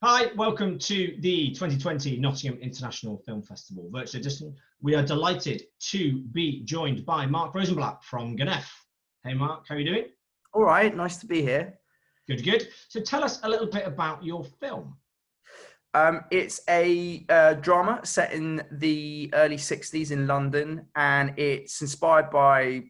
Hi, welcome to the 2020 Nottingham International Film Festival virtual edition. We are delighted to be joined by Mark Rosenblatt from Ganef. Hey Mark, how are you doing? All right, nice to be here. Good, good. So tell us a little bit about your film. It's a drama set in the early 60s in London, and it's inspired by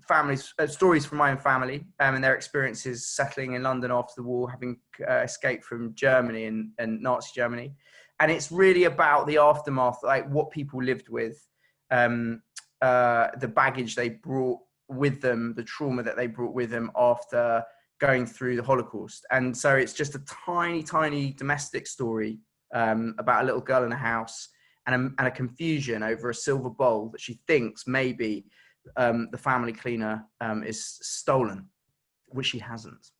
families, stories from my own family and their experiences settling in London after the war, having escaped from Germany and Nazi Germany. And it's really about the aftermath, like what people lived with, the baggage they brought with them, the trauma that they brought with them after going through the Holocaust. And so it's just a tiny domestic story about a little girl in a house and a confusion over a silver bowl that she thinks maybe the family cleaner is stolen, which she hasn't.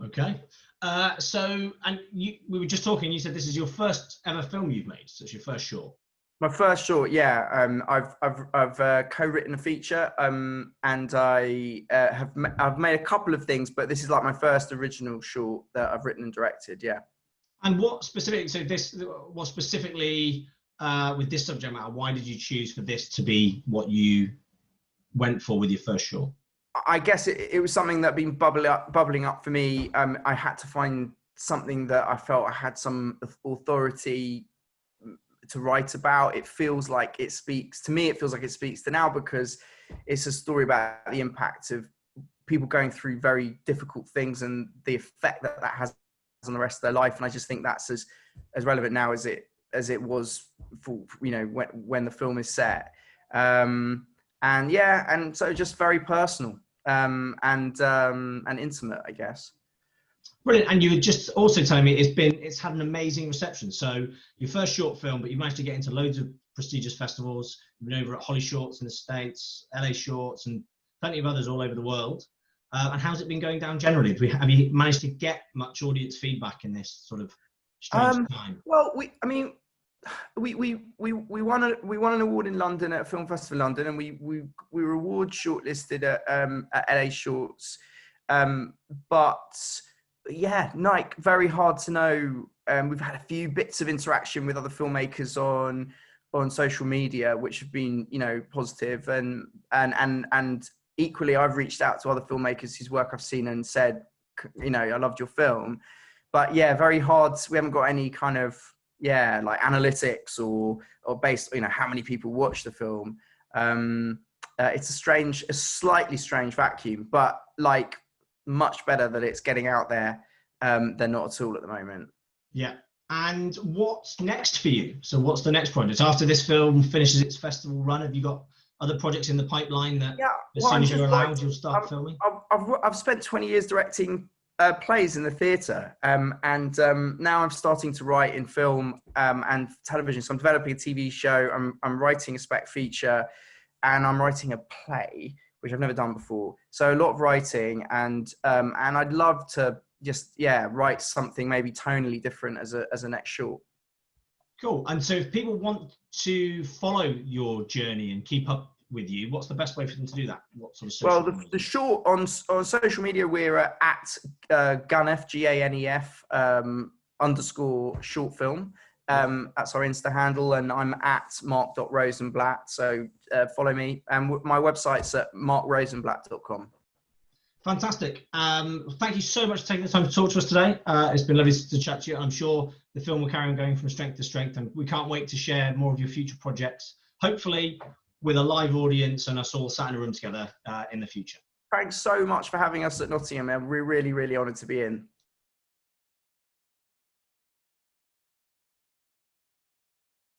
Okay. We were just talking, you said this is your first ever film you've made, so it's your first short. My first short, yeah. I've co-written a feature, and I've made a couple of things, but this is like my first original short that I've written and directed. Yeah. And what specifically with this subject matter? Why did you choose for this to be what you went for with your first short? I guess it was something that had been bubbling up for me. I had to find something that I felt I had some authority to write about. It feels like it speaks to me. It feels like it speaks to now because it's a story about the impact of people going through very difficult things and the effect that has on the rest of their life. And I just think that's as relevant now as it was for, when the film is set. And so just very personal and intimate, I guess. Brilliant. And you were just also telling me it's had an amazing reception. So your first short film, but you've managed to get into loads of prestigious festivals. You've been over at Holly Shorts in the States, LA Shorts, and plenty of others all over the world. And how's it been going down generally? Have you managed to get much audience feedback in this sort of strange time? Well, we won an award in London at a film festival in London, and we were award shortlisted at LA Shorts, but yeah, Nike, very hard to know. We've had a few bits of interaction with other filmmakers on social media, which have been, positive, and equally, I've reached out to other filmmakers whose work I've seen and said, I loved your film, but yeah, very hard. We haven't got any kind of like analytics or based, how many people watch the film. It's a slightly strange vacuum, but like, much better that it's getting out there than not at all at the moment. Yeah. And what's next for you? So what's the next project? After this film finishes its festival run, have you got other projects in the pipeline that as soon as you're allowed, you'll start filming? I've spent 20 years directing plays in the theatre, and now I'm starting to write in film and television. So I'm developing a TV show, I'm writing a spec feature, and I'm writing a play, which I've never done before. So a lot of writing, and I'd love to just write something maybe tonally different as a next short. Cool. And so if people want to follow your journey and keep up with you, what's the best way for them to do that? What sort of social Well, the short on social media, we're at Ganef, Ganef _short film. That's our Insta handle, and I'm at mark.rosenblatt. So follow me, and my website's at markrosenblatt.com. Fantastic. Thank you so much for taking the time to talk to us today. It's been lovely to chat to you. I'm sure the film will carry on going from strength to strength, and we can't wait to share more of your future projects, hopefully with a live audience and us all sat in a room together in the future. Thanks so much for having us at Nottingham. We're really honoured to be in.